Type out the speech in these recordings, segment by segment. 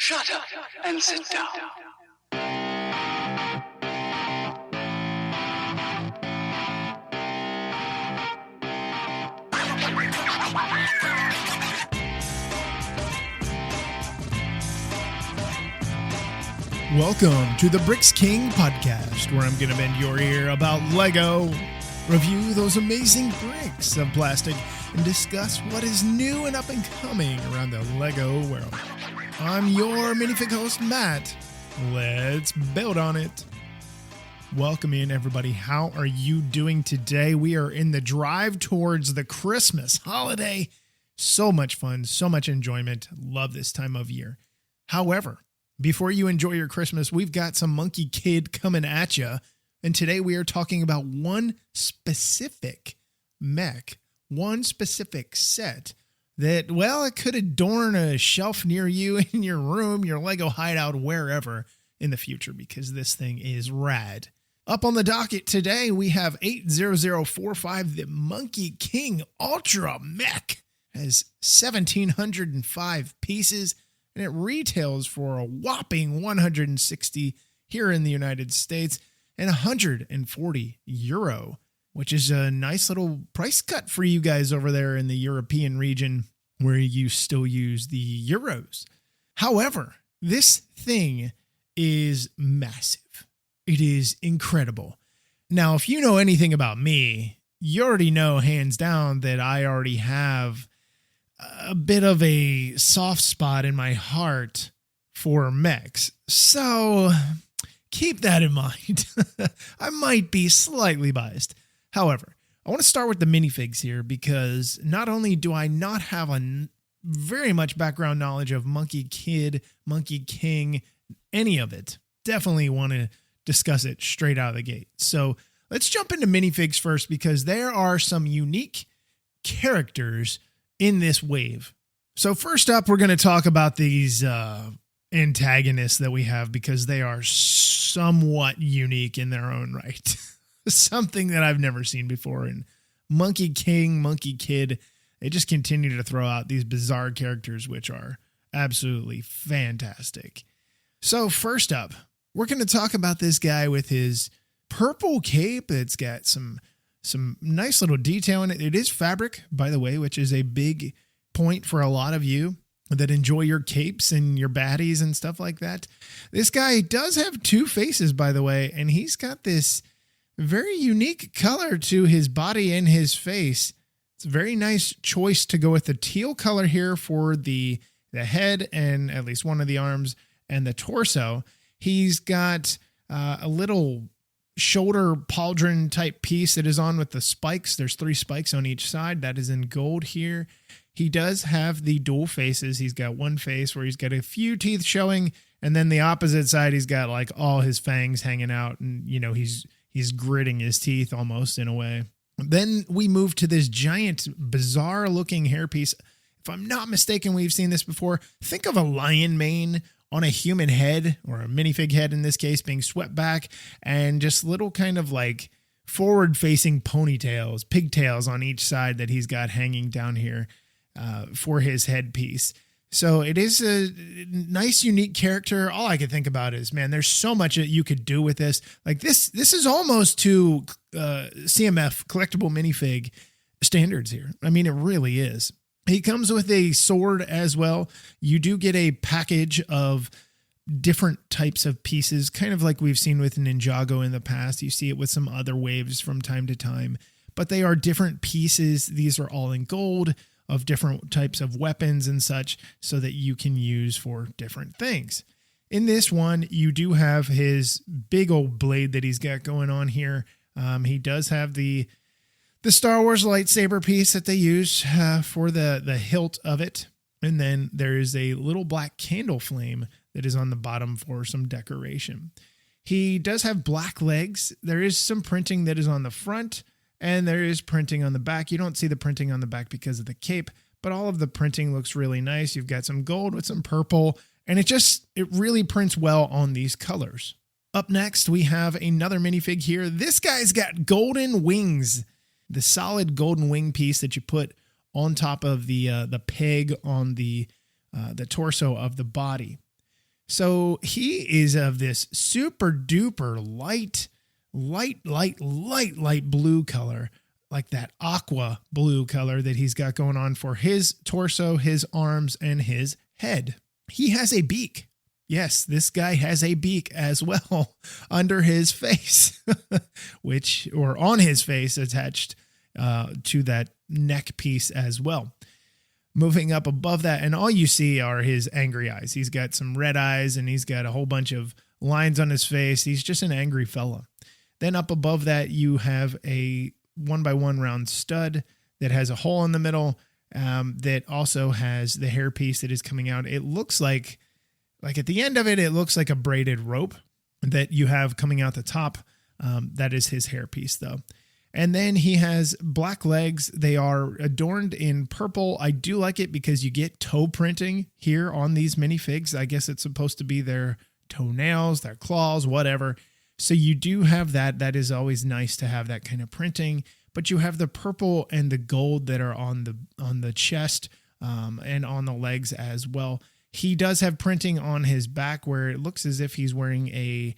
Shut up and sit down. Welcome to the Bricks King podcast, where I'm going to bend your ear about Lego, review those amazing bricks of plastic, and discuss what is new and up and coming around the Lego world. I'm your minifig host, Matt. Let's build on it. Welcome in, everybody. How are you doing today? We are in the drive towards the Christmas holiday. So much fun, so much enjoyment. Love this time of year. However, before you enjoy your Christmas, we've got some Monkie Kid coming at you. And today we are talking about one specific mech, one specific set that, well, it could adorn a shelf near you in your room, your Lego hideout, wherever in the future, because this thing is rad. Up on the docket today, we have 80045, the Monkie King Ultra Mech. Has 1,705 pieces, and it retails for a whopping $160 here in the United States and €140, which is a nice little price cut for you guys over there in the European region where you still use the euros. However, this thing is massive. It is incredible. Now, if you know anything about me, you already know hands down that I already have a bit of a soft spot in my heart for mechs. So keep that in mind. I might be slightly biased. However, I want to start with the minifigs here because not only do I not have a very much background knowledge of Monkie Kid, Monkie King, any of it, definitely want to discuss it straight out of the gate. So let's jump into minifigs first because there are some unique characters in this wave. So first up, we're going to talk about these antagonists that we have because they are somewhat unique in their own right. Something that I've never seen before. And Monkie King, Monkie Kid, they just continue to throw out these bizarre characters, which are absolutely fantastic. So first up, we're going to talk about this guy with his purple cape. It's got some nice little detail in it. It is fabric, by the way, which is a big point for a lot of you that enjoy your capes and your baddies and stuff like that. This guy does have two faces, by the way, and he's got this very unique color to his body and his face. It's a very nice choice to go with the teal color here for the head and at least one of the arms and the torso. He's got a little shoulder pauldron type piece that is on with the spikes. There's 3 spikes on each side. That is in gold here. He does have the dual faces. He's got one face where he's got a few teeth showing, and then the opposite side, he's got like all his fangs hanging out, and you know, he's gritting his teeth almost in a way. Then we move to this giant, bizarre looking hairpiece. If I'm not mistaken, we've seen this before. Think of a lion mane on a human head, or a minifig head in this case, being swept back, and just little kind of like forward-facing ponytails, pigtails on each side that he's got hanging down here for his headpiece. So it is a nice, unique character. All I can think about is, man, there's so much that you could do with this. Like this is almost to CMF, collectible minifig standards here. I mean, it really is. He comes with a sword as well. You do get a package of different types of pieces, kind of like we've seen with Ninjago in the past. You see it with some other waves from time to time, but they are different pieces. These are all in gold of different types of weapons and such so that you can use for different things. In this one, you do have his big old blade that he's got going on here. He does have the Star Wars lightsaber piece that they use for the hilt of it. And then there is a little black candle flame that is on the bottom for some decoration. He does have black legs. There is some printing that is on the front, and there is printing on the back. You don't see the printing on the back because of the cape, but all of the printing looks really nice. You've got some gold with some purple, and it really prints well on these colors. Up next, we have another minifig here. This guy's got golden wings. The solid golden wing piece that you put on top of the peg on the torso of the body. So he is of this super duper light blue color, like that aqua blue color that he's got going on for his torso, his arms, and his head. He has a beak. Yes, this guy has a beak as well under his face, or on his face attached to that neck piece as well. Moving up above that, and all you see are his angry eyes. He's got some red eyes and he's got a whole bunch of lines on his face. He's just an angry fella. Then up above that, you have a 1x1 round stud that has a hole in the middle that also has the hairpiece that is coming out. It looks like at the end of it, it looks like a braided rope that you have coming out the top. That is his hairpiece though. And then he has black legs. They are adorned in purple. I do like it because you get toe printing here on these minifigs. I guess it's supposed to be their toenails, their claws, whatever. So you do have that. That is always nice to have that kind of printing. But you have the purple and the gold that are on the chest and on the legs as well. He does have printing on his back where it looks as if he's wearing a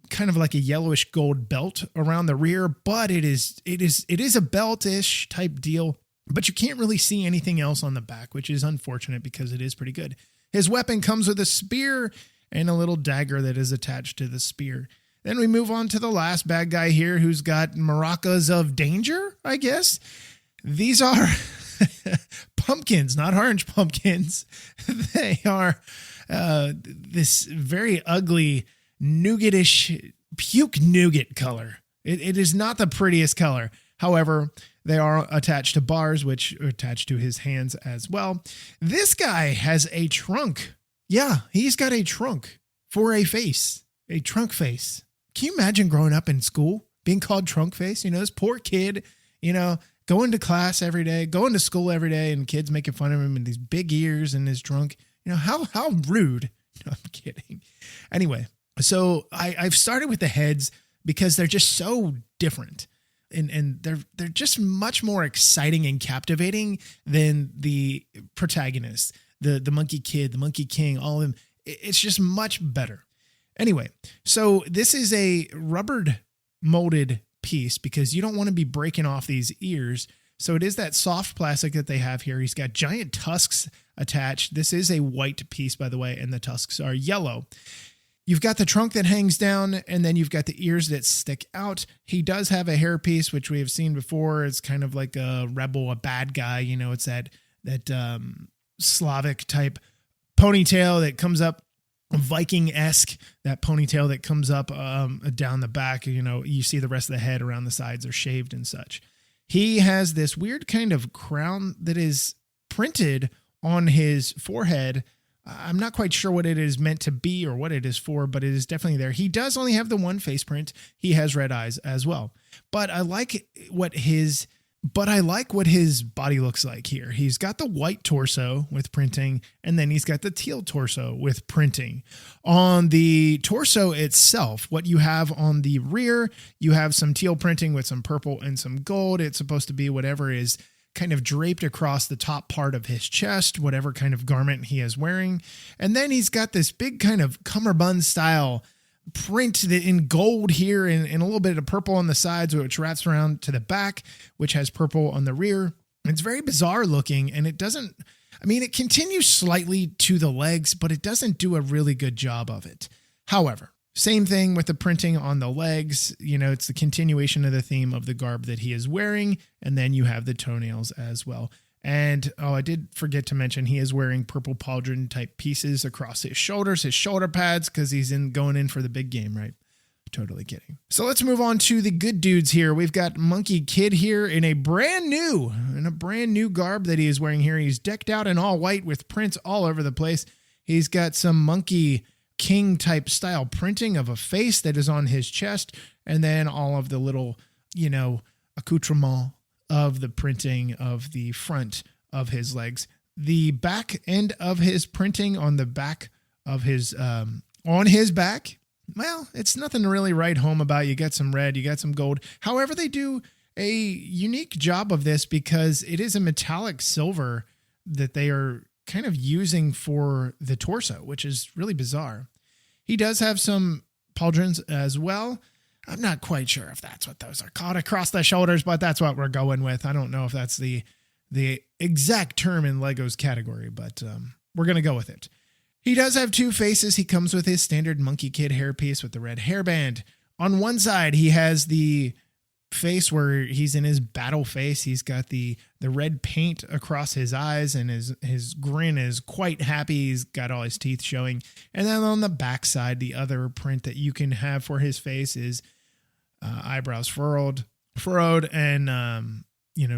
kind of like a yellowish gold belt around the rear, but it is a belt-ish type deal, but you can't really see anything else on the back, which is unfortunate because it is pretty good. His weapon comes with a spear and a little dagger that is attached to the spear. Then we move on to the last bad guy here who's got maracas of danger, I guess. These are pumpkins, not orange pumpkins. They are this very ugly nougatish puke nougat color. It is not the prettiest color. However, they are attached to bars, which are attached to his hands as well. This guy has a trunk. Yeah, he's got a trunk for a face, a trunk face. Can you imagine growing up in school being called trunk face? You know, this poor kid, going to class every day, going to school every day, and kids making fun of him and these big ears in his trunk. How rude. No, I'm kidding. Anyway. So I've started with the heads because they're just so different and they're just much more exciting and captivating than the protagonists, the Monkey Kid, the Monkey King, all of them. It's just much better. Anyway, so this is a rubbered molded piece because you don't want to be breaking off these ears. So it is that soft plastic that they have here. He's got giant tusks attached. This is a white piece, by the way, and the tusks are yellow. You've got the trunk that hangs down, and then you've got the ears that stick out. He does have a hairpiece, which we have seen before. It's kind of like a rebel, a bad guy. It's that Slavic type ponytail that comes up, Viking-esque, that ponytail that comes up down the back. You see the rest of the head around the sides are shaved and such. He has this weird kind of crown that is printed on his forehead. I'm not quite sure what it is meant to be or what it is for, but it is definitely there. He does only have the one face print. He has red eyes as well. But I like what his body looks like here. He's got the white torso with printing, and then he's got the teal torso with printing. On the torso itself, what you have on the rear, you have some teal printing with some purple and some gold. It's supposed to be whatever is kind of draped across the top part of his chest, whatever kind of garment he is wearing. And then he's got this big kind of cummerbund style print in gold here and a little bit of purple on the sides, which wraps around to the back, which has purple on the rear. It's very bizarre looking, and it continues slightly to the legs, but it doesn't do a really good job of it. However, same thing with the printing on the legs. It's the continuation of the theme of the garb that he is wearing. And then you have the toenails as well. And, I did forget to mention he is wearing purple pauldron type pieces across his shoulders, his shoulder pads, because he's going in for the big game, right? Totally kidding. So let's move on to the good dudes here. We've got Monkey Kid here in a brand new garb that he is wearing here. He's decked out in all white with prints all over the place. He's got some Monkey King type style printing of a face that is on his chest, and then all of the little, accoutrement of the printing of the front of his legs. The back end of his printing on the back of his, on his back, well, it's nothing to really write home about. You got some red, you got some gold. However, they do a unique job of this because it is a metallic silver that they are kind of using for the torso, which is really bizarre. He does have some pauldrons as well. I'm not quite sure if that's what those are called across the shoulders, but that's what we're going with. I don't know if that's the exact term in Lego's category, but we're going to go with it. He does have two faces. He comes with his standard Monkie Kid hairpiece with the red hairband. On one side, he has the face where he's in his battle face. He's got the red paint across his eyes, and his grin is quite happy. He's got all his teeth showing. And then on the back side, the other print that you can have for his face is eyebrows furrowed, and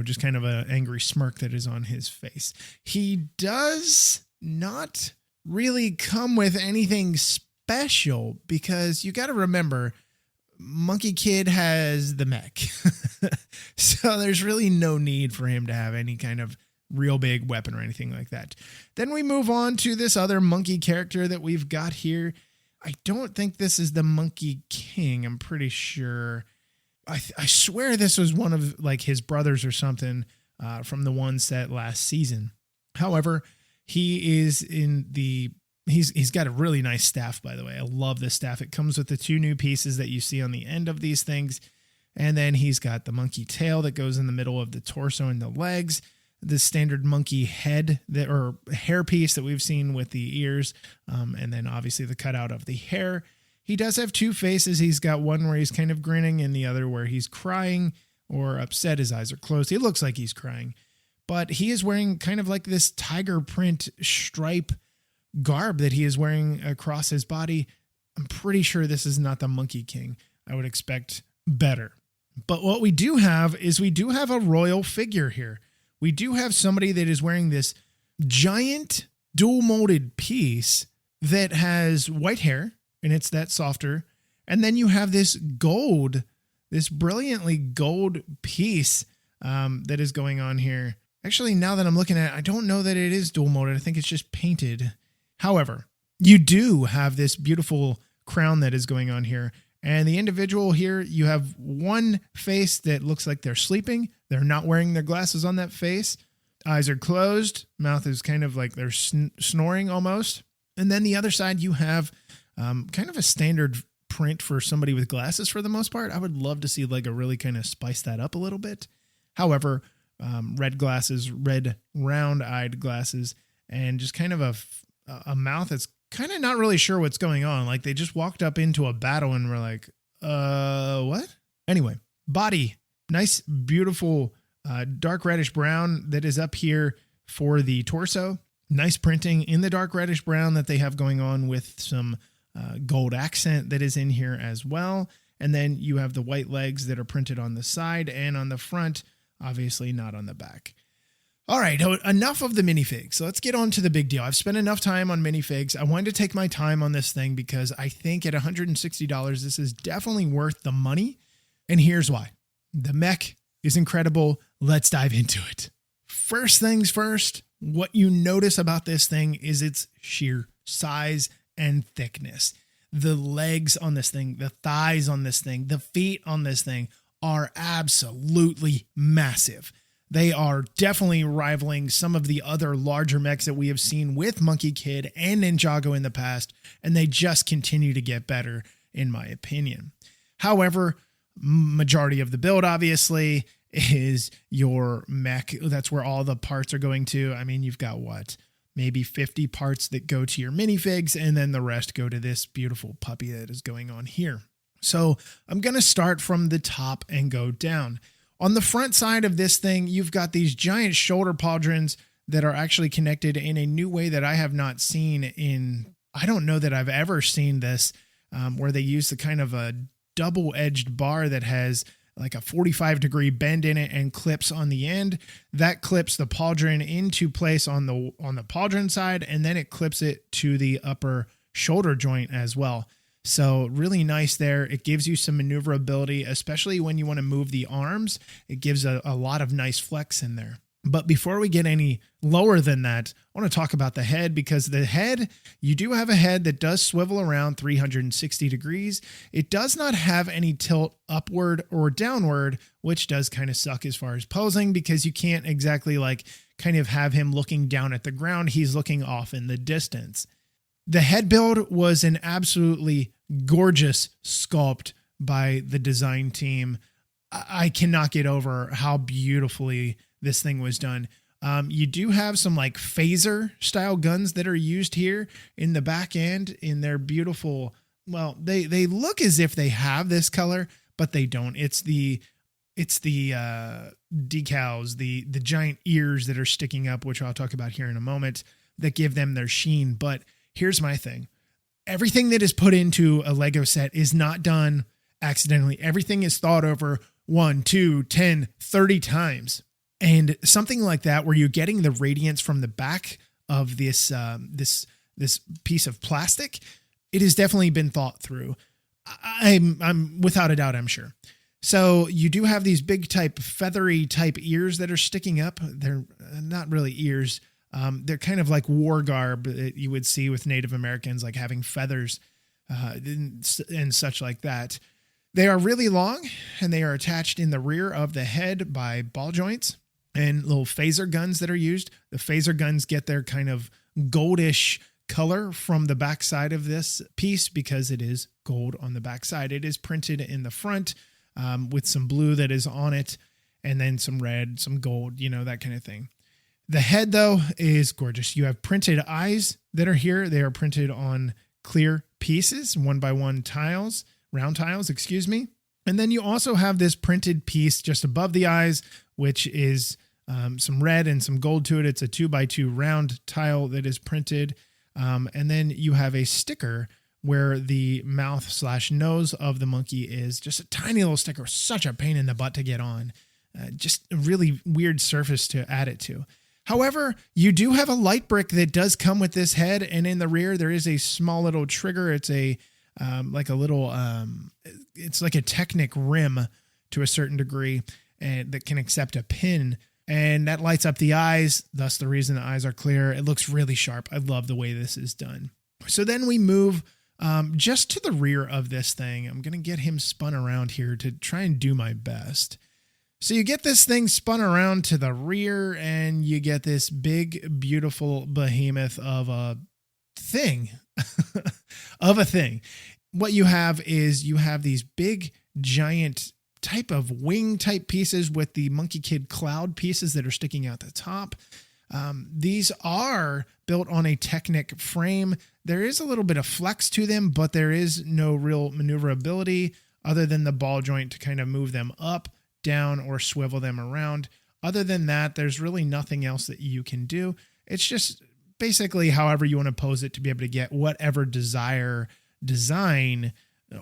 just kind of an angry smirk that is on his face. He does not really come with anything special, because you got to remember, Monkie Kid has the Mech. So there's really no need for him to have any kind of real big weapon or anything like that. Then we move on to this other monkey character that we've got here. I don't think this is the Monkey King. I'm pretty sure. I swear this was one of like his brothers or something from the one set last season. However, he is in the... He's got a really nice staff, by the way. I love this staff. It comes with the two new pieces that you see on the end of these things. And then he's got the monkey tail that goes in the middle of the torso and the legs. The standard monkey head or hair piece that we've seen with the ears. And then obviously the cutout of the hair. He does have two faces. He's got one where he's kind of grinning and the other where he's crying or upset. His eyes are closed. He looks like he's crying. But he is wearing kind of like this tiger print stripe garb that he is wearing across his body. I'm pretty sure this is not the Monkey King. I would expect better. But what we do have is we do have a royal figure here. We do have somebody that is wearing this giant dual molded piece that has white hair, and it's that softer. And then you have this gold, this brilliantly gold piece that is going on here. Actually, now that I'm looking at it, I don't know that it is dual molded. I think it's just painted. However, you do have this beautiful crown that is going on here. And the individual here, you have one face that looks like they're sleeping. They're not wearing their glasses on that face. Eyes are closed. Mouth is kind of like they're snoring almost. And then the other side, you have kind of a standard print for somebody with glasses for the most part. I would love to see Lego really kind of spice that up a little bit. However, red glasses, red round-eyed glasses, and just kind of a mouth that's kind of not really sure what's going on. Like they just walked up into a battle and were like, what? Anyway, body, nice, beautiful, dark reddish brown that is up here for the torso. Nice printing in the dark reddish brown that they have going on with some gold accent that is in here as well. And then you have the white legs that are printed on the side and on the front, obviously not on the back. All right, enough of the minifigs. So let's get on to the big deal. I've spent enough time on minifigs. I wanted to take my time on this thing because I think at $160, this is definitely worth the money. And here's why. The Mech is incredible. Let's dive into it. First things first, what you notice about this thing is its sheer size and thickness. The legs on this thing, the thighs on this thing, the feet on this thing are absolutely massive. They are definitely rivaling some of the other larger mechs that we have seen with Monkie Kid and Ninjago in the past, and they just continue to get better, in my opinion. However, majority of the build, obviously, is your mech. That's where all the parts are going to. I mean, you've got what? Maybe 50 parts that go to your minifigs, and then the rest go to this beautiful puppy that is going on here. So I'm going to start from the top and go down. On the front side of this thing, you've got these giant shoulder pauldrons that are actually connected in a new way that I have not seen in, I don't know that I've ever seen this, where they use the kind of a double-edged bar that has like a 45-degree bend in it and clips on the end. That clips the pauldron into place on the pauldron side, and then it clips it to the upper shoulder joint as well. So really nice there. It gives you some maneuverability, especially when you want to move the arms. It gives a lot of nice flex in there. But before we get any lower than that, I want to talk about the head, because the head, you do have a head that does swivel around 360 degrees. It does not have any tilt upward or downward, which does kind of suck as far as posing, because you can't exactly like kind of have him looking down at the ground. He's looking off in the distance. The head build was an absolutely gorgeous sculpt by the design team. I cannot get over how beautifully this thing was done. You do have some like phaser style guns that are used here in the back end in their beautiful, well, they look as if they have this color, but they don't. It's the decals, the giant ears that are sticking up, which I'll talk about here in a moment, that give them their sheen. But here's my thing. Everything that is put into a Lego set is not done accidentally. Everything is thought over 1, 2, 10, 30 times. And something like that, where you're getting the radiance from the back of this this piece of plastic, it has definitely been thought through. I'm without a doubt, I'm sure. So you do have these big type feathery type ears that are sticking up. They're not really ears. They're kind of like war garb that you would see with Native Americans, like having feathers and such like that. They are really long, and they are attached in the rear of the head by ball joints and little phaser guns that are used. The phaser guns get their kind of goldish color from the backside of this piece because it is gold on the backside. It is printed in the front with some blue that is on it, and then some red, some gold, that kind of thing. The head, though, is gorgeous. You have printed eyes that are here. They are printed on clear pieces, 1x1 tiles, round tiles, excuse me. And then you also have this printed piece just above the eyes, which is some red and some gold to it. It's a 2x2 round tile that is printed. And then you have a sticker where the mouth/nose of the monkey is just a tiny little sticker, such a pain in the butt to get on. Just a really weird surface to add it to. However, you do have a light brick that does come with this head, and in the rear there is a small little trigger. It's like a little, it's like a Technic rim to a certain degree, and that can accept a pin, and that lights up the eyes. Thus the reason the eyes are clear. It looks really sharp. I love the way this is done. So then we move just to the rear of this thing. I'm going to get him spun around here to try and do my best. So you get this thing spun around to the rear, and you get this big, beautiful behemoth of a thing. What you have is you have these big, giant type of wing type pieces with the Monkie Kid cloud pieces that are sticking out the top. These are built on a Technic frame. There is a little bit of flex to them, but there is no real maneuverability other than the ball joint to kind of move them up, down, or swivel them around. Other than that, there's really nothing else that you can do. It's just basically however you want to pose it to be able to get whatever design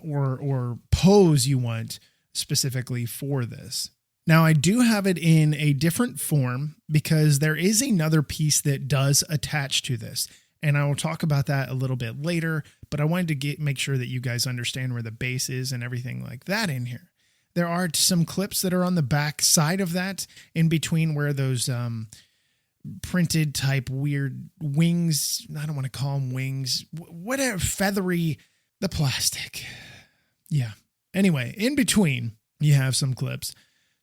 or pose you want specifically for this. Now, I do have it in a different form because there is another piece that does attach to this, and I will talk about that a little bit later, but I wanted to make sure that you guys understand where the base is and everything like that in here. There are some clips that are on the back side of that, in between where those printed type weird wings, I don't want to call them wings, whatever, feathery, the plastic. Yeah. Anyway, in between, you have some clips.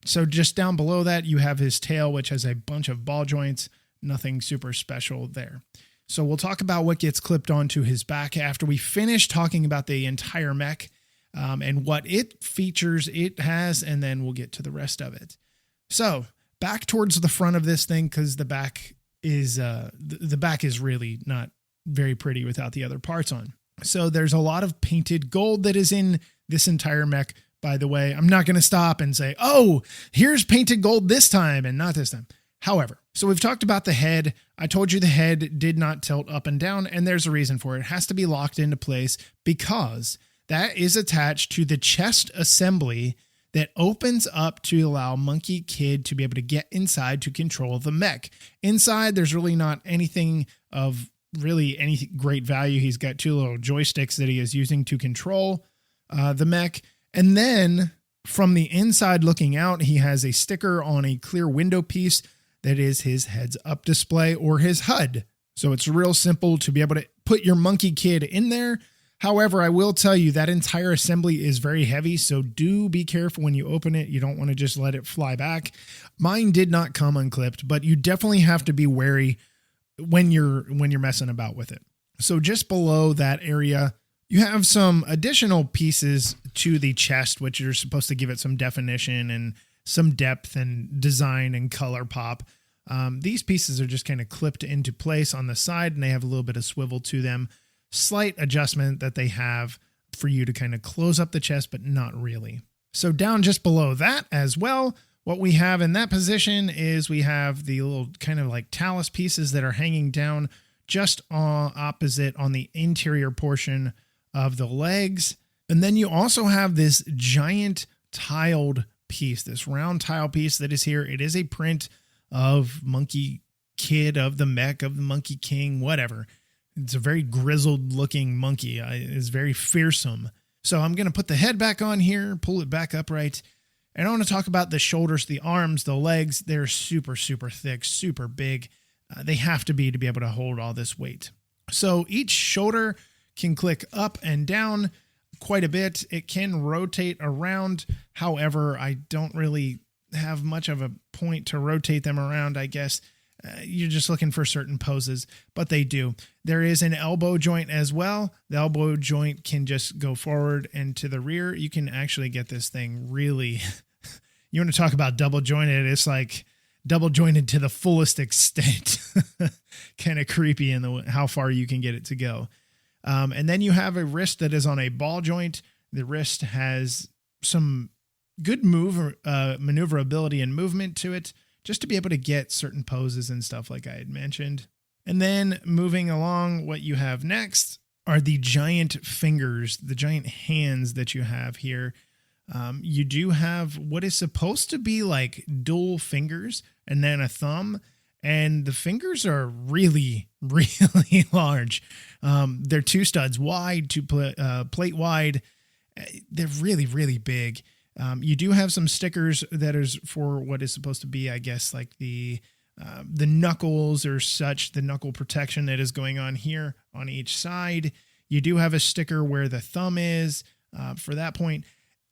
So just down below that, you have his tail, which has a bunch of ball joints, nothing super special there. So we'll talk about what gets clipped onto his back after we finish talking about the entire mech and what it features it has, and then we'll get to the rest of it. So back towards the front of this thing, because the back is the back is really not very pretty without the other parts on. So there's a lot of painted gold that is in this entire mech. By the way, I'm not going to stop and say, oh, here's painted gold this time and not this time. However, so we've talked about the head. I told you the head did not tilt up and down, and there's a reason for it. It has to be locked into place because that is attached to the chest assembly that opens up to allow Monkie Kid to be able to get inside to control the mech. Inside, there's really not anything of really any great value. He's got two little joysticks that he is using to control the mech. And then from the inside looking out, he has a sticker on a clear window piece that is his heads up display or his HUD. So it's real simple to be able to put your Monkie Kid in there. However, I will tell you that entire assembly is very heavy, so do be careful when you open it. You don't want to just let it fly back. Mine did not come unclipped, but you definitely have to be wary when you're messing about with it. So just below that area, you have some additional pieces to the chest, which are supposed to give it some definition and some depth and design and color pop. These pieces are just kind of clipped into place on the side, and they have a little bit of swivel to them. Slight adjustment that they have for you to kind of close up the chest, but not really. So down just below that as well, what we have in that position is we have the little kind of like talus pieces that are hanging down just opposite on the interior portion of the legs. And then you also have this giant tiled piece, this round tile piece that is here. It is a print of Monkie Kid, of the Mech, of the Monkey King, whatever. It's a very grizzled looking monkey. It's very fearsome. So I'm going to put the head back on here, pull it back upright. And I want to talk about the shoulders, the arms, the legs. They're super, super thick, super big. They have to be able to hold all this weight. So each shoulder can click up and down quite a bit. It can rotate around. However, I don't really have much of a point to rotate them around, I guess. You're just looking for certain poses, but they do. There is an elbow joint as well. The elbow joint can just go forward and to the rear. You can actually get this thing really, you want to talk about double jointed. It's like double jointed to the fullest extent. Kind of creepy in how far you can get it to go. And then you have a wrist that is on a ball joint. The wrist has some good maneuverability and movement to it, just to be able to get certain poses and stuff like I had mentioned. And then moving along, what you have next are the giant fingers, the giant hands that you have here. You do have what is supposed to be like dual fingers and then a thumb. And the fingers are really, really large. They're 2 studs wide, 2 plate wide. They're really, really big. You do have some stickers that is for what is supposed to be, I guess, like the knuckles or such, the knuckle protection that is going on here on each side. You do have a sticker where the thumb is for that point.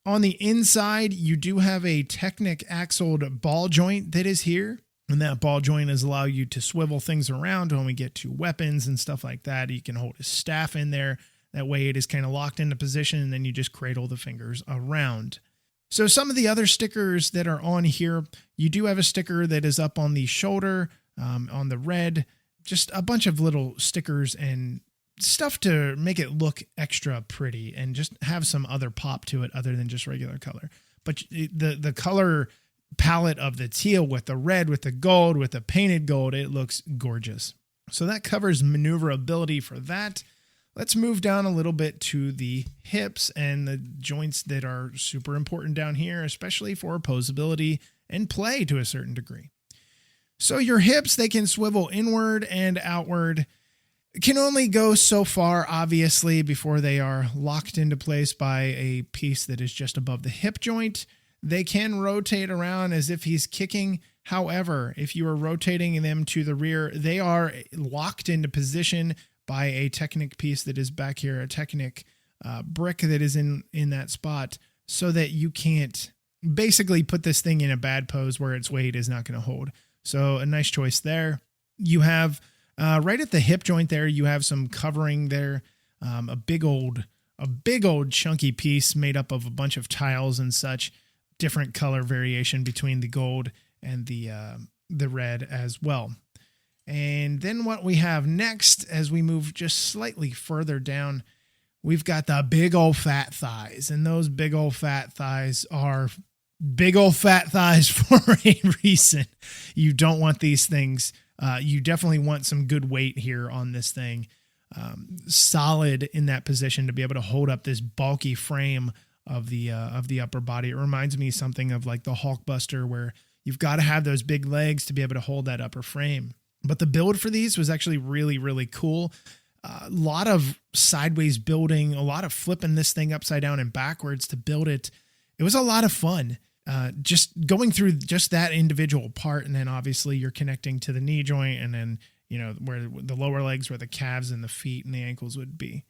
On the inside, you do have a Technic axled ball joint that is here. And that ball joint is allow you to swivel things around when we get to weapons and stuff like that. You can hold a staff in there. That way it is kind of locked into position, and then you just cradle the fingers around. So some of the other stickers that are on here, you do have a sticker that is up on the shoulder, on the red, just a bunch of little stickers and stuff to make it look extra pretty and just have some other pop to it other than just regular color. But the color palette of the teal with the red, with the gold, with the painted gold, it looks gorgeous. So that covers maneuverability for that. Let's move down a little bit to the hips and the joints that are super important down here, especially for posability and play to a certain degree. So your hips, they can swivel inward and outward. Can only go so far, obviously, before they are locked into place by a piece that is just above the hip joint. They can rotate around as if he's kicking. However, if you are rotating them to the rear, they are locked into position by a Technic piece that is back here, a Technic brick that is in that spot, so that you can't basically put this thing in a bad pose where its weight is not going to hold. So a nice choice there. You have right at the hip joint there, you have some covering there, a big old chunky piece made up of a bunch of tiles and such, different color variation between the gold and the red as well. And then what we have next, as we move just slightly further down, we've got the big old fat thighs. And those big old fat thighs are big old fat thighs for a reason. You don't want these things. You definitely want some good weight here on this thing. Solid in that position to be able to hold up this bulky frame of the upper body. It reminds me something of like the Hulkbuster, where you've got to have those big legs to be able to hold that upper frame. But the build for these was actually really, really cool. A lot of sideways building, a lot of flipping this thing upside down and backwards to build it. It was a lot of fun. just going through just that individual part. And then obviously you're connecting to the knee joint, and then, where the lower legs, where the calves and the feet and the ankles would be.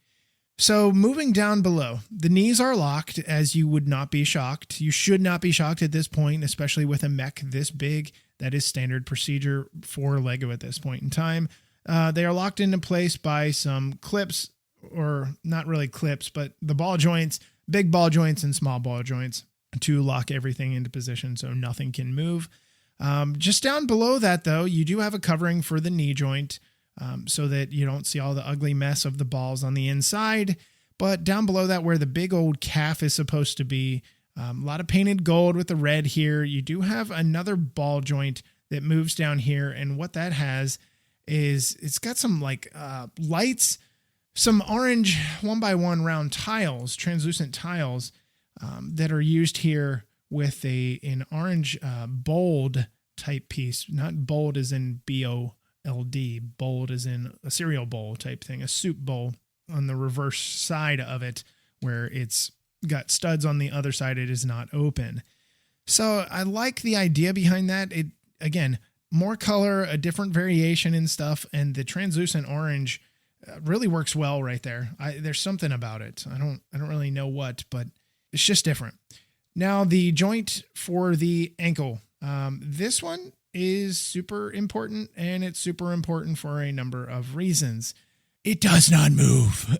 So moving down below, the knees are locked, as you would not be shocked. You should not be shocked at this point, especially with a mech this big. That is standard procedure for Lego at this point in time. They are locked into place by some clips, or not really clips, but the ball joints, big ball joints and small ball joints, to lock everything into position so nothing can move. Just down below that, though, you do have a covering for the knee joint, so that you don't see all the ugly mess of the balls on the inside. But down below that, where the big old calf is supposed to be, a lot of painted gold with the red here. You do have another ball joint that moves down here. And what that has is it's got some lights, some orange 1x1 round tiles, translucent tiles, that are used here with an orange bold type piece. Not bold as in BOLD, bold as in a cereal bowl type thing, a soup bowl on the reverse side of it, where it's got studs on the other side. It is not open. So I like the idea behind that. It, again, more color, a different variation and stuff, and the translucent orange really works well right there. There's something about it. I don't really know what, but it's just different. Now, the joint for the ankle. This one is super important, and it's super important for a number of reasons. It does not move.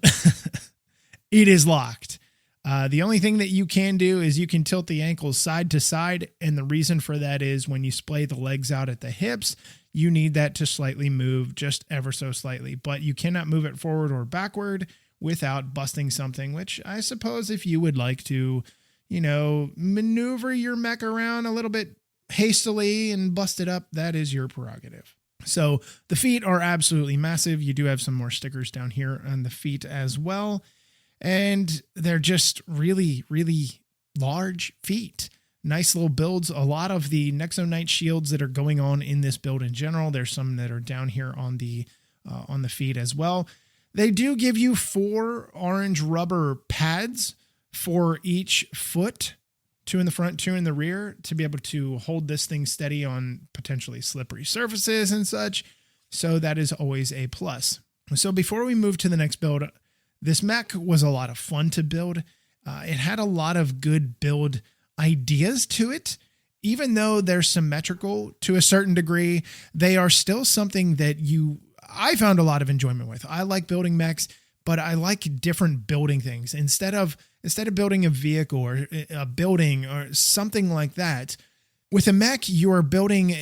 It is locked. The only thing that you can do is you can tilt the ankles side to side, and the reason for that is when you splay the legs out at the hips, you need that to slightly move, just ever so slightly, but you cannot move it forward or backward without busting something, which I suppose if you would like to, maneuver your mech around a little bit hastily and bust it up, that is your prerogative. So the feet are absolutely massive. You do have some more stickers down here on the feet as well. And they're just really, really large feet. Nice little builds. A lot of the Nexo-Knight shields that are going on in this build in general, there's some that are down here on the feet as well. They do give you 4 orange rubber pads for each foot, 2 in the front, 2 in the rear, to be able to hold this thing steady on potentially slippery surfaces and such. So that is always a plus. So before we move to the next build, this mech was a lot of fun to build. It had a lot of good build ideas to it. Even though they're symmetrical to a certain degree, they are still something that I found a lot of enjoyment with. I like building mechs, but I like different building things. Instead of building a vehicle or a building or something like that, with a mech, you are building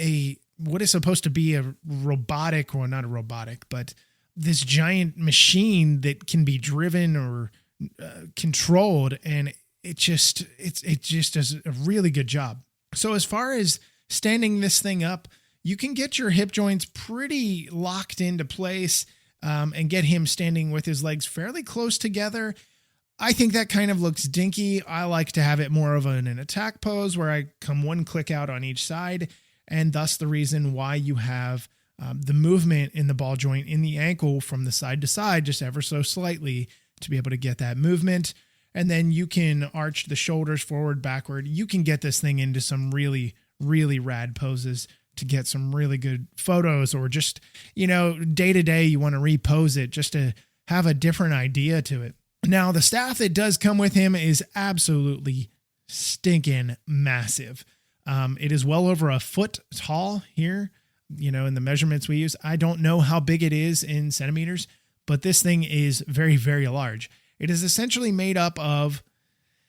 what is supposed to be a robotic, or not a robotic, but this giant machine that can be driven or controlled. And it just does a really good job. So as far as standing this thing up, you can get your hip joints pretty locked into place, and get him standing with his legs fairly close together. I think that kind of looks dinky. I like to have it more of an attack pose where I come one click out on each side, and thus the reason why you have the movement in the ball joint in the ankle from the side to side, just ever so slightly, to be able to get that movement. And then you can arch the shoulders forward, backward. You can get this thing into some really, really rad poses to get some really good photos, or just, day to day, you want to repose it just to have a different idea to it. Now, the staff that does come with him is absolutely stinking massive. It is well over a foot tall here, in the measurements we use. I don't know how big it is in centimeters, but this thing is very, very large. It is essentially made up of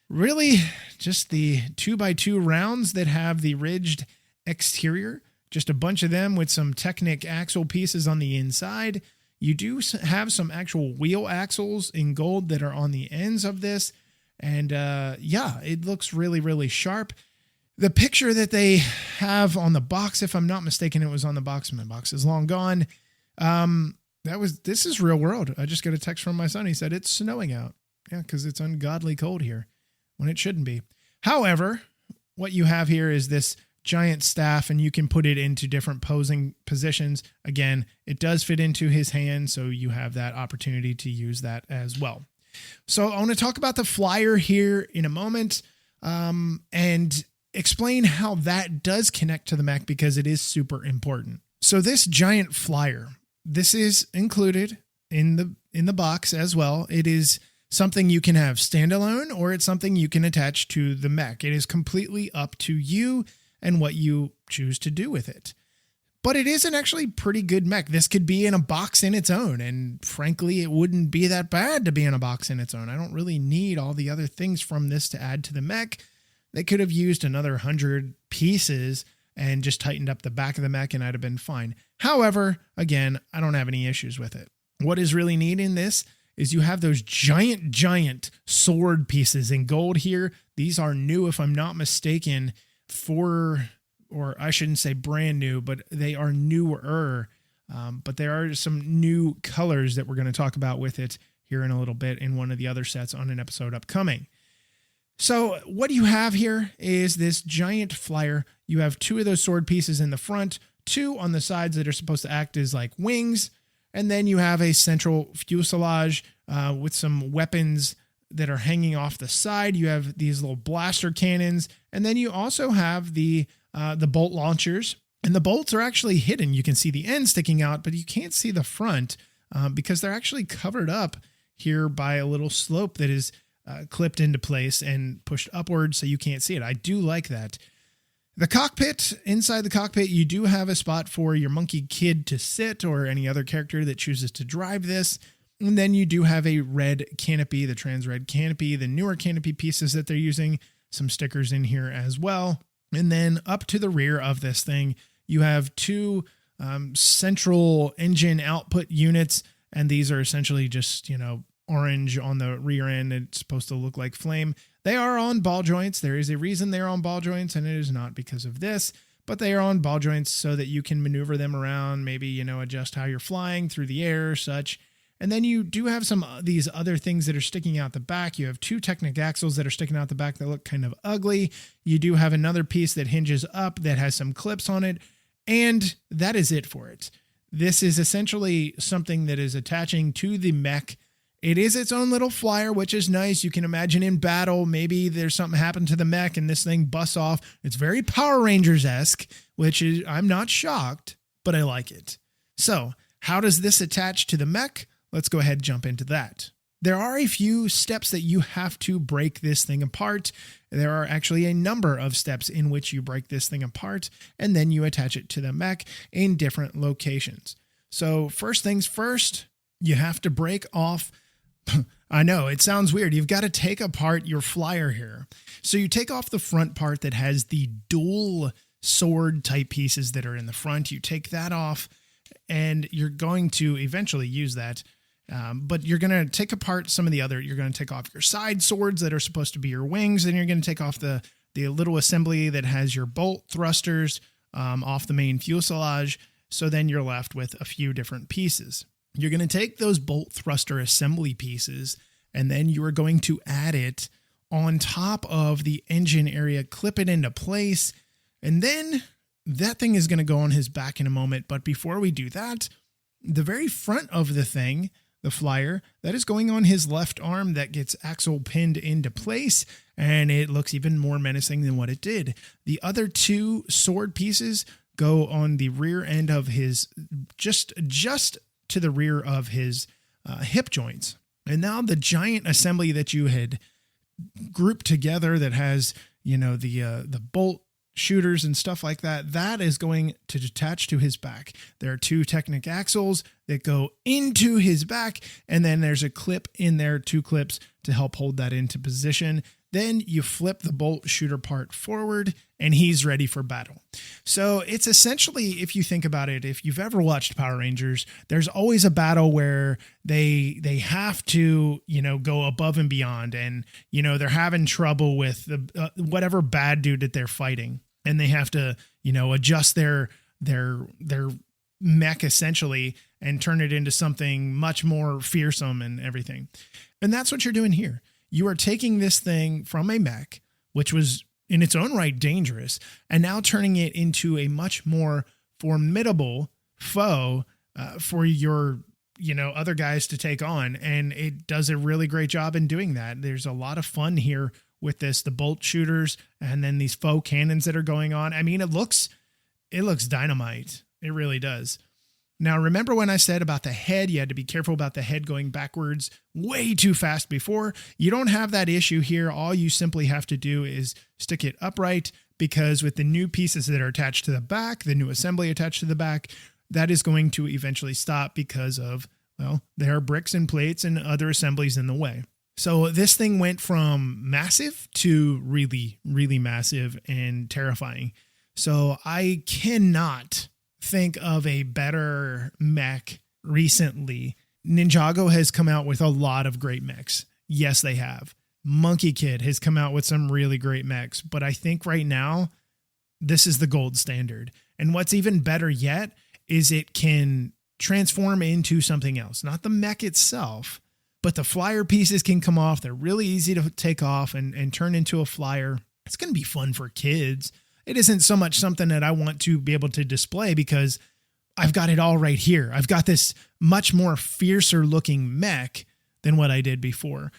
really just the 2x2 rounds that have the ridged exterior, just a bunch of them with some Technic axle pieces on the inside. You do have some actual wheel axles in gold that are on the ends of this. And it looks really, really sharp. The picture that they have on the box, if I'm not mistaken, it was on the box. My box is long gone. This is real world. I just got a text from my son. He said it's snowing out. Yeah, because it's ungodly cold here when it shouldn't be. However, what you have here is this giant staff, and you can put it into different posing positions. Again, it does fit into his hand, so you have that opportunity to use that as well. So I want to talk about the flyer here in a moment. And explain how that does connect to the mech because it is super important. So this giant flyer, this is included in the box as well. It is something you can have standalone, or it's something you can attach to the mech. It is completely up to you and what you choose to do with it. But it is an actually pretty good mech. This could be in a box in its own, and frankly, it wouldn't be that bad to be in a box in its own. I don't really need all the other things from this to add to the mech. They could have used another 100 pieces and just tightened up the back of the mech and I'd have been fine. However, again, I don't have any issues with it. What is really neat in this is you have those giant sword pieces in gold here. These are new, if I'm not mistaken, or I shouldn't say brand new, but they are newer. But there are some new colors that we're going to talk about with it here in a little bit in one of the other sets on an episode upcoming. So what you have here is this giant flyer. You have 2 of those sword pieces in the front, 2 on the sides that are supposed to act as like wings. And then you have a central fuselage with some weapons that are hanging off the side. You have these little blaster cannons. And then you also have the bolt launchers. And the bolts are actually hidden. You can see the end sticking out, but you can't see the front because they're actually covered up here by a little slope that is clipped into place and pushed upward so you can't see it. I do like that. The cockpit, inside the cockpit, you do have a spot for your Monkie Kid to sit or any other character that chooses to drive this. And then you do have a red canopy, the trans red canopy, the newer canopy pieces that they're using, some stickers in here as well. And then up to the rear of this thing, you have 2 central engine output units. And these are essentially just, orange on the rear end. It's supposed to look like flame. They are on ball joints. There is a reason they're on ball joints, and it is not because of this, but they are on ball joints so that you can maneuver them around, maybe, adjust how you're flying through the air or such. And then you do have some of these other things that are sticking out the back. You have 2 Technic axles that are sticking out the back that look kind of ugly. You do have another piece that hinges up that has some clips on it, and that is it for it. This is essentially something that is attaching to the mech. It is its own little flyer, which is nice. You can imagine in battle, maybe there's something happened to the mech and this thing busts off. It's very Power Rangers-esque, which is, I'm not shocked, but I like it. So how does this attach to the mech? Let's go ahead and jump into that. There are a few steps that you have to break this thing apart. There are actually a number of steps in which you break this thing apart, and then you attach it to the mech in different locations. So first things first, you have to break off. I know, it sounds weird. You've got to take apart your flyer here. So you take off the front part that has the dual sword type pieces that are in the front. You take that off, and you're going to eventually use that. But you're going to take apart some of the other. You're going to take off your side swords that are supposed to be your wings. Then you're going to take off the little assembly that has your bolt thrusters off the main fuselage. So then you're left with a few different pieces. You're going to take those bolt thruster assembly pieces, and then you are going to add it on top of the engine area, clip it into place, and then that thing is going to go on his back in a moment. But before we do that, the very front of the thing, the flyer, that is going on his left arm that gets axle pinned into place, and it looks even more menacing than what it did. The other 2 sword pieces go on the rear end of his, just to the rear of his hip joints. And now the giant assembly that you had grouped together that has, the bolt shooters and stuff like that, that is going to attach to his back. There are 2 Technic axles that go into his back, and then there's a clip in there, 2 clips to help hold that into position. Then you flip the bolt shooter part forward, and he's ready for battle. So it's essentially, if you think about it, if you've ever watched Power Rangers, there's always a battle where they have to, go above and beyond, and, they're having trouble with the whatever bad dude that they're fighting, and they have to, adjust their mech essentially and turn it into something much more fearsome and everything. And that's what you're doing here. You are taking this thing from a mech, which was in its own right dangerous, and now turning it into a much more formidable foe for your, other guys to take on. And it does a really great job in doing that. There's a lot of fun here with the bolt shooters, and then these faux cannons that are going on. I mean, it looks dynamite. It really does. Now, remember when I said about the head, you had to be careful about the head going backwards way too fast before? You don't have that issue here. All you simply have to do is stick it upright, because with the new pieces that are attached to the back, the new assembly attached to the back, that is going to eventually stop because of, well, there are bricks and plates and other assemblies in the way. So this thing went from massive to really, really massive and terrifying. So I cannot think of a better mech recently. Ninjago has come out with a lot of great mechs. Yes, they have. Monkie Kid has come out with some really great mechs, but I think right now this is the gold standard. And what's even better yet is it can transform into something else. Not the mech itself, but the flyer pieces can come off. They're really easy to take off and turn into a flyer. It's going to be fun for kids. It isn't so much something that I want to be able to display because I've got it all right here. I've got this much more fiercer looking mech than what I did before.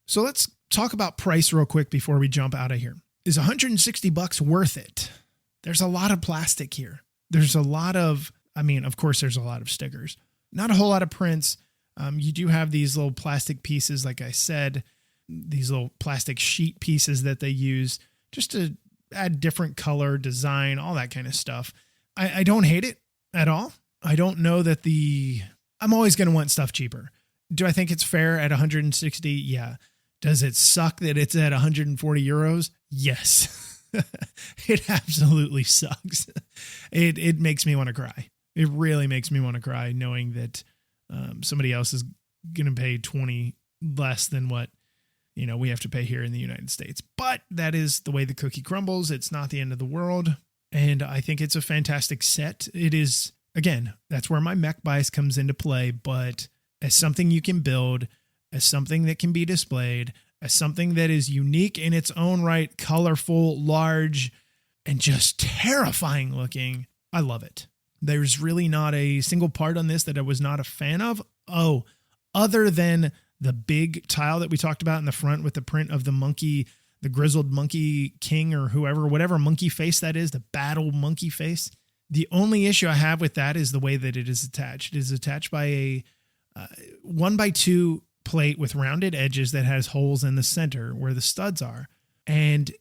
So let's talk about price real quick before we jump out of here. Is $160 worth it? There's a lot of plastic here. There's a lot of, of course there's a lot of stickers, not a whole lot of prints. You do have these little plastic pieces, like I said, these little plastic sheet pieces that they use just to add different color, design, all that kind of stuff. I don't hate it at all. I don't know that I'm always going to want stuff cheaper. Do I think it's fair at 160? Yeah. Does it suck that it's at 140 euros? Yes. It absolutely sucks. It makes me want to cry. It really makes me want to cry knowing that somebody else is going to pay 20 less than what we have to pay here in the United States. But that is the way the cookie crumbles. It's not the end of the world. And I think it's a fantastic set. It is, again, that's where my mech bias comes into play. But as something you can build, as something that can be displayed, as something that is unique in its own right, colorful, large, and just terrifying looking, I love it. There's really not a single part on this that I was not a fan of. Oh, other than the big tile that we talked about in the front with the print of the monkey, the grizzled monkey king or whatever monkey face that is, the battle monkey face. The only issue I have with that is the way that it is attached. It is attached by a 1x2 plate with rounded edges that has holes in the center where the studs are. And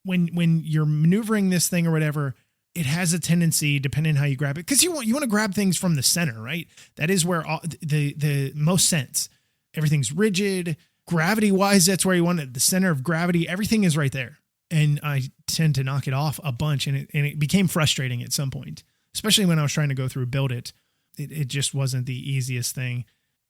when you're maneuvering this thing or whatever, it has a tendency, depending on how you grab it, because you want to grab things from the center, right? That is where the most sense. Everything's rigid. Gravity-wise, that's where you want it. The center of gravity, everything is right there. And I tend to knock it off a bunch, and it became frustrating at some point, especially when I was trying to go through build it. It just wasn't the easiest thing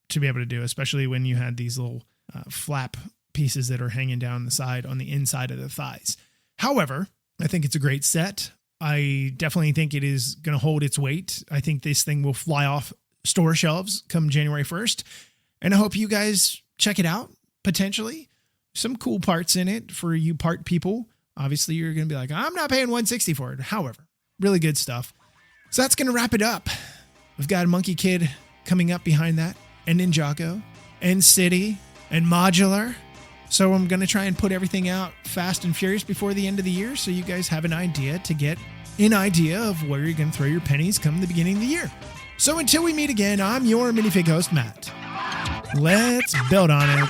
to be able to do, especially when you had these little flap pieces that are hanging down the side on the inside of the thighs. However, I think it's a great set. I definitely think it is going to hold its weight. I think this thing will fly off store shelves come January 1st. And I hope you guys check it out, potentially. Some cool parts in it for you part people. Obviously, you're going to be like, I'm not paying $160 for it. However, really good stuff. So that's going to wrap it up. We've got Monkie Kid coming up behind that, and Ninjago, and City, and Modular. So I'm going to try and put everything out fast and furious before the end of the year so you guys have an idea to get an idea of where you're going to throw your pennies come the beginning of the year. So until we meet again, I'm your minifig host, Matt. Let's build on it.